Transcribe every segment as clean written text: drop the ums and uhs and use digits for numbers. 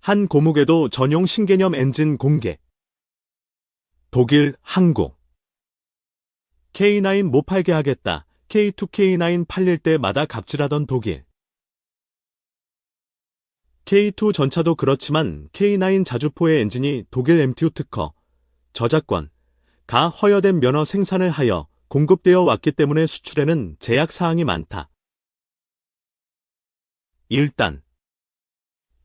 한 고무궤도 전용 신개념 엔진 공개. 독일, 한국. K9 못 팔게 하겠다. K2, K9 팔릴 때마다 갑질하던 독일. K2 전차도 그렇지만 K9 자주포의 엔진이 독일 MTU 특허, 저작권, 가 허여된 면허 생산을 하여 공급되어 왔기 때문에 수출에는 제약사항이 많다. 일단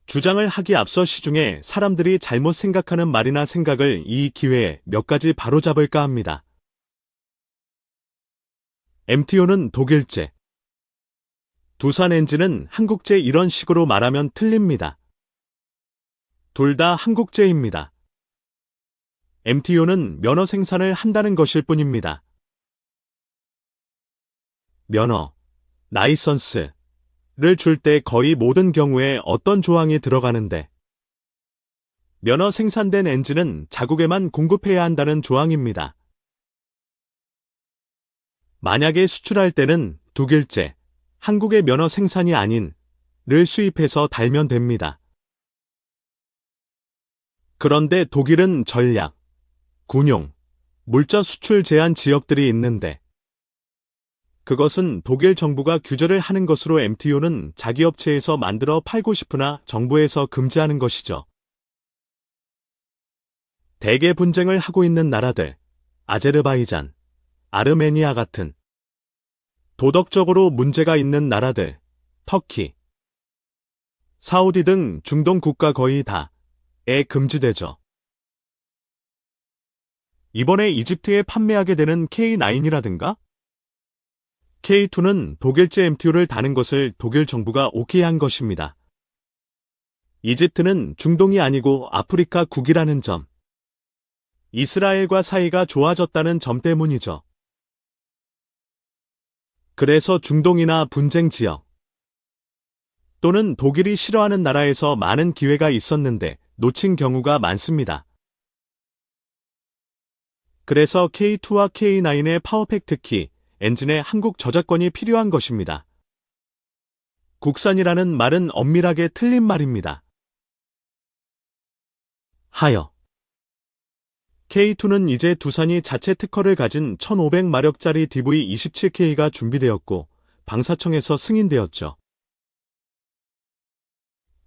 주장을 하기 앞서 시중에 사람들이 잘못 생각하는 말이나 생각을 이 기회에 몇 가지 바로잡을까 합니다. MTU는 독일제, 두산 엔진은 한국제 이런 식으로 말하면 틀립니다. 둘 다 한국제입니다. MTU는 면허 생산을 한다는 것일 뿐입니다. 면허, 라이선스를 줄 때 거의 모든 경우에 어떤 조항이 들어가는데 면허 생산된 엔진은 자국에만 공급해야 한다는 조항입니다. 만약에 수출할 때는 독일제, 한국의 면허 생산이 아닌 를 수입해서 달면 됩니다. 그런데 독일은 전략, 군용, 물자 수출 제한 지역들이 있는데 그것은 독일 정부가 규제를 하는 것으로 MTU는 자기 업체에서 만들어 팔고 싶으나 정부에서 금지하는 것이죠. 대개 분쟁을 하고 있는 나라들, 아제르바이잔, 아르메니아 같은 도덕적으로 문제가 있는 나라들, 터키, 사우디 등 중동 국가 거의 다에 금지되죠. 이번에 이집트에 판매하게 되는 K9이라든가 K2는 독일제 MTU를 다는 것을 독일 정부가 오케이 한 것입니다. 이집트는 중동이 아니고 아프리카 국이라는 점, 이스라엘과 사이가 좋아졌다는 점 때문이죠. 그래서 중동이나 분쟁 지역 또는 독일이 싫어하는 나라에서 많은 기회가 있었는데 놓친 경우가 많습니다. 그래서 K2와 K9의 파워팩 특히 엔진에 한국 저작권이 필요한 것입니다. 국산이라는 말은 엄밀하게 틀린 말입니다. 하여 K2는 이제 두산이 자체 특허를 가진 1500마력짜리 DV27K가 준비되었고 방사청에서 승인되었죠.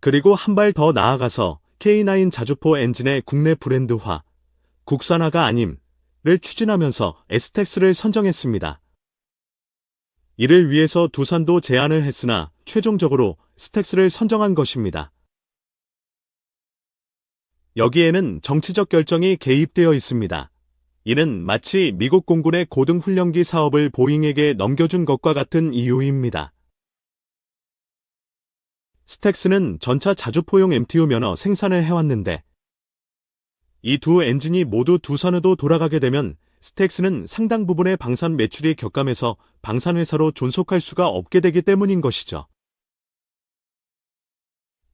그리고 한 발 더 나아가서 K9 자주포 엔진의 국내 브랜드화, 국산화가 아님을 추진하면서 STEX를 선정했습니다. 이를 위해서 두산도 제안을 했으나 최종적으로 스택스를 선정한 것입니다. 여기에는 정치적 결정이 개입되어 있습니다. 이는 마치 미국 공군의 고등훈련기 사업을 보잉에게 넘겨준 것과 같은 이유입니다. 스택스는 전차 자주포용 MTU 면허 생산을 해왔는데 이 두 엔진이 모두 두산으로 돌아가게 되면 스택스는 상당 부분의 방산 매출이 격감해서 방산회사로 존속할 수가 없게 되기 때문인 것이죠.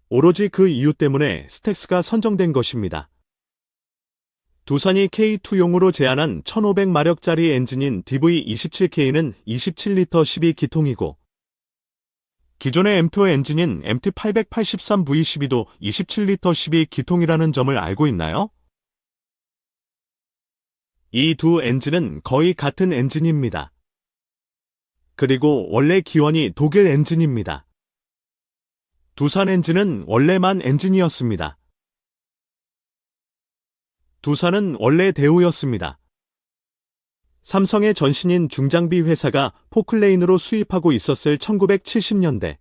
오로지 그 이유 때문에 스택스가 선정된 것입니다. 두산이 K2용으로 제안한 1500마력짜리 엔진인 DV27K는 27리터 12기통이고 기존의 M2 엔진인 MT883V12도 27리터 12기통이라는 점을 알고 있나요? 이 두 엔진은 거의 같은 엔진입니다. 그리고 원래 기원이 독일 엔진입니다. 두산 엔진은 원래 만 엔진이었습니다. 두산은 원래 대우였습니다. 삼성의 전신인 중장비 회사가 포클레인으로 수입하고 있었을 1970년대.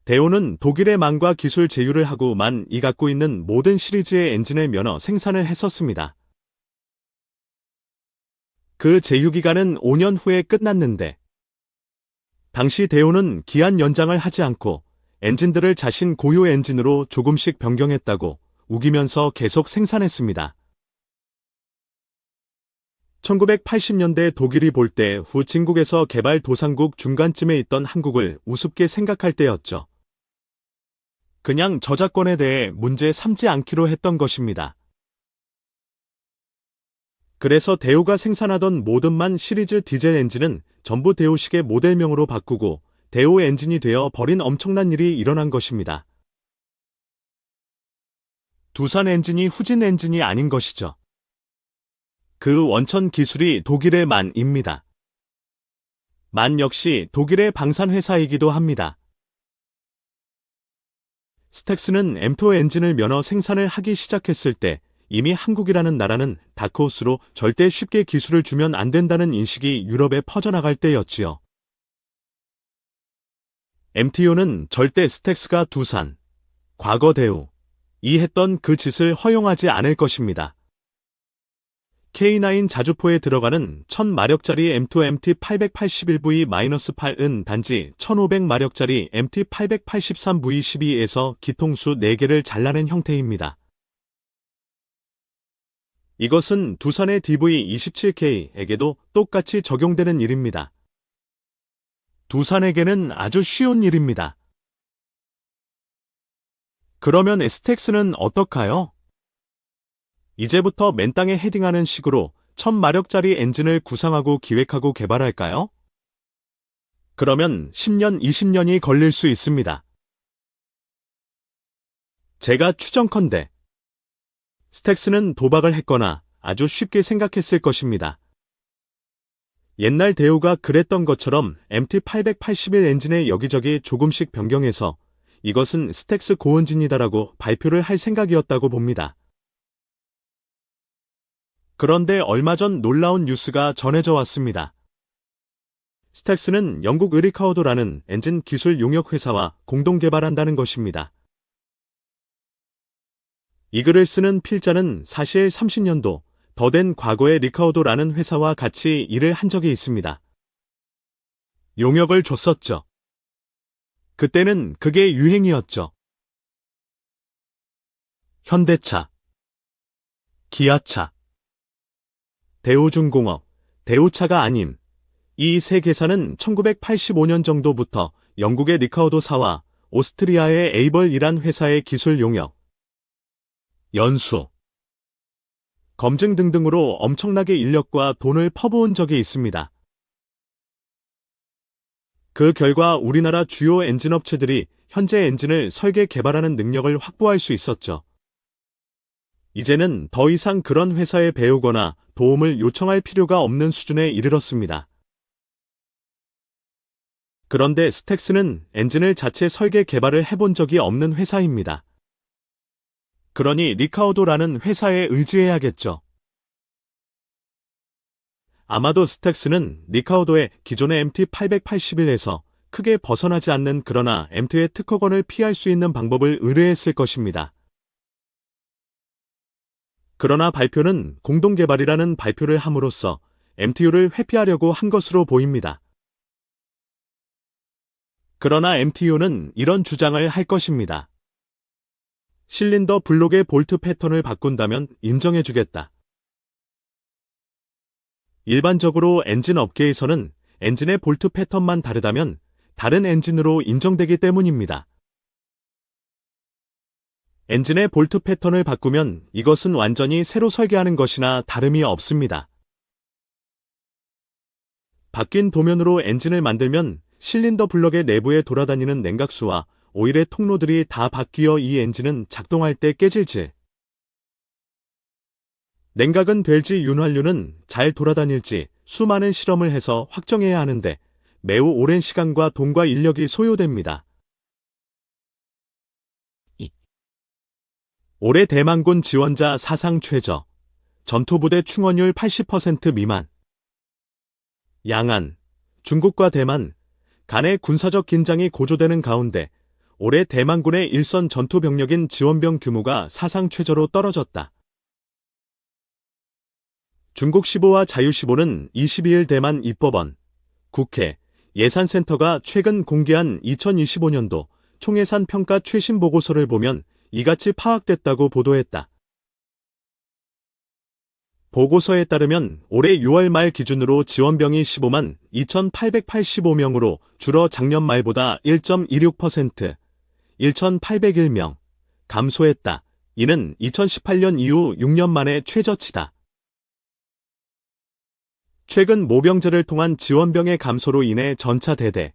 대우는 독일의 만과 기술 제휴를 하고 만이 갖고 있는 모든 시리즈의 엔진의 면허 생산을 했었습니다. 그 제휴기간은 5년 후에 끝났는데 당시 대우는 기한 연장을 하지 않고 엔진들을 자신 고유 엔진으로 조금씩 변경했다고 우기면서 계속 생산했습니다. 1980년대 독일이 볼 때 후 진국에서 개발 도상국 중간쯤에 있던 한국을 우습게 생각할 때였죠. 그냥 저작권에 대해 문제 삼지 않기로 했던 것입니다. 그래서 대우가 생산하던 모든 만 시리즈 디젤 엔진은 전부 대우식의 모델명으로 바꾸고 대우 엔진이 되어 버린 엄청난 일이 일어난 것입니다. 두산 엔진이 후진 엔진이 아닌 것이죠. 그 원천 기술이 독일의 만입니다. 만 역시 독일의 방산회사이기도 합니다. 스택스는 M2 엔진을 면허 생산을 하기 시작했을 때 이미 한국이라는 나라는 다크호스로 절대 쉽게 기술을 주면 안 된다는 인식이 유럽에 퍼져나갈 때였지요. MTU는 절대 스택스가 두산, 과거 대우, 이 했던 그 짓을 허용하지 않을 것입니다. K9 자주포에 들어가는 1000마력짜리 M2 MT881V-8은 단지 1500마력짜리 MT883V12에서 기통수 4개를 잘라낸 형태입니다. 이것은 두산의 DV27K에게도 똑같이 적용되는 일입니다. 두산에게는 아주 쉬운 일입니다. 그러면 스택스는 어떡하요? 이제부터 맨 땅에 헤딩하는 식으로 1000마력짜리 엔진을 구상하고 기획하고 개발할까요? 그러면 10년, 20년이 걸릴 수 있습니다. 제가 추정컨대 스택스는 도박을 했거나 아주 쉽게 생각했을 것입니다. 옛날 대우가 그랬던 것처럼 MT881 엔진의 여기저기 조금씩 변경해서 이것은 스택스 고엔진이다라고 발표를 할 생각이었다고 봅니다. 그런데 얼마 전 놀라운 뉴스가 전해져 왔습니다. 스택스는 영국 리카우도라는 엔진 기술 용역 회사와 공동 개발한다는 것입니다. 이 글을 쓰는 필자는 사실 30년도 더 된 과거의 리카우도라는 회사와 같이 일을 한 적이 있습니다. 용역을 줬었죠. 그때는 그게 유행이었죠. 현대차, 기아차, 대우중공업, 대우차가 아님. 이 세 회사는 1985년 정도부터 영국의 리카우도사와 오스트리아의 에이벌이란 회사의 기술 용역, 연수, 검증 등등으로 엄청나게 인력과 돈을 퍼부은 적이 있습니다. 그 결과 우리나라 주요 엔진업체들이 현재 엔진을 설계 개발하는 능력을 확보할 수 있었죠. 이제는 더 이상 그런 회사에 배우거나 도움을 요청할 필요가 없는 수준에 이르렀습니다. 그런데 스택스는 엔진을 자체 설계 개발을 해본 적이 없는 회사입니다. 그러니 리카우도라는 회사에 의지해야겠죠. 아마도 스택스는 리카우도의 기존의 MT881에서 크게 벗어나지 않는 그러나 M2의 특허권을 피할 수 있는 방법을 의뢰했을 것입니다. 그러나 발표는 공동개발이라는 발표를 함으로써 MTU를 회피하려고 한 것으로 보입니다. 그러나 MTU는 이런 주장을 할 것입니다. 실린더 블록의 볼트 패턴을 바꾼다면 인정해주겠다. 일반적으로 엔진 업계에서는 엔진의 볼트 패턴만 다르다면 다른 엔진으로 인정되기 때문입니다. 엔진의 볼트 패턴을 바꾸면 이것은 완전히 새로 설계하는 것이나 다름이 없습니다. 바뀐 도면으로 엔진을 만들면 실린더 블럭의 내부에 돌아다니는 냉각수와 오일의 통로들이 다 바뀌어 이 엔진은 작동할 때 깨질지, 냉각은 될지 윤활유는 잘 돌아다닐지 수많은 실험을 해서 확정해야 하는데 매우 오랜 시간과 돈과 인력이 소요됩니다. 올해 대만군 지원자 사상 최저, 전투부대 충원율 80% 미만. 양안, 중국과 대만 간의 군사적 긴장이 고조되는 가운데 올해 대만군의 일선 전투 병력인 지원병 규모가 사상 최저로 떨어졌다. 중국 15와 자유 15는 22일 대만 입법원, 국회, 예산센터가 최근 공개한 2025년도 총예산 평가 최신 보고서를 보면 이같이 파악됐다고 보도했다. 보고서에 따르면 올해 6월 말 기준으로 지원병이 15만 2,885명으로 줄어 작년 말보다 1.26%, 1,801명 감소했다. 이는 2018년 이후 6년 만의 최저치다. 최근 모병제를 통한 지원병의 감소로 인해 전차 대대,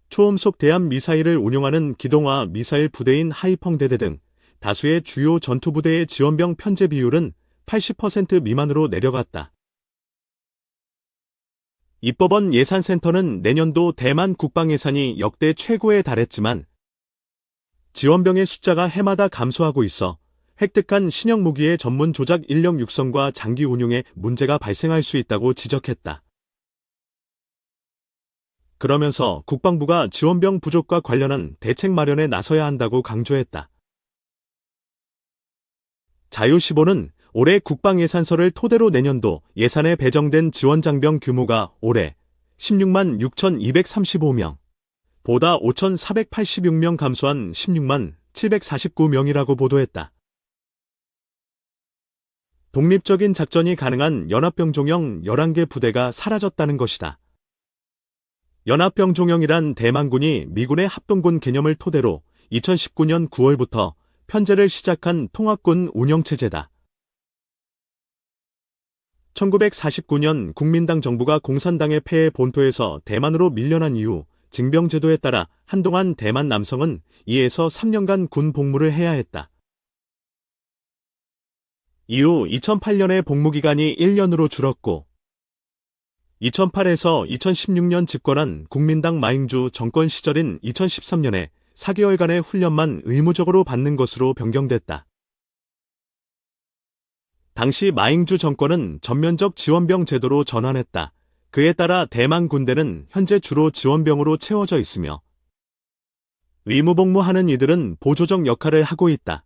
초음속 대함 미사일을 운용하는 기동화 미사일 부대인 하이펑 대대 등 다수의 주요 전투부대의 지원병 편제 비율은 80% 미만으로 내려갔다. 입법원 예산센터는 내년도 대만 국방 예산이 역대 최고에 달했지만 지원병의 숫자가 해마다 감소하고 있어 획득한 신형 무기의 전문 조작 인력 육성과 장기 운용에 문제가 발생할 수 있다고 지적했다. 그러면서 국방부가 지원병 부족과 관련한 대책 마련에 나서야 한다고 강조했다. 자유시보는 올해 국방예산서를 토대로 내년도 예산에 배정된 지원장병 규모가 올해 16만 6,235명, 보다 5,486명 감소한 16만 749명이라고 보도했다. 독립적인 작전이 가능한 연합병종형 11개 부대가 사라졌다는 것이다. 연합병종형이란 대만군이 미군의 합동군 개념을 토대로 2019년 9월부터 편제를 시작한 통합군 운영체제다. 1949년 국민당 정부가 공산당의 패에 본토에서 대만으로 밀려난 이후 징병제도에 따라 한동안 대만 남성은 2에서 3년간 군 복무를 해야 했다. 이후 2008년에 복무기간이 1년으로 줄었고 2008에서 2016년 집권한 국민당 마잉주 정권 시절인 2013년에 4개월간의 훈련만 의무적으로 받는 것으로 변경됐다. 당시 마잉주 정권은 전면적 지원병 제도로 전환했다. 그에 따라 대만 군대는 현재 주로 지원병으로 채워져 있으며 의무복무하는 이들은 보조적 역할을 하고 있다.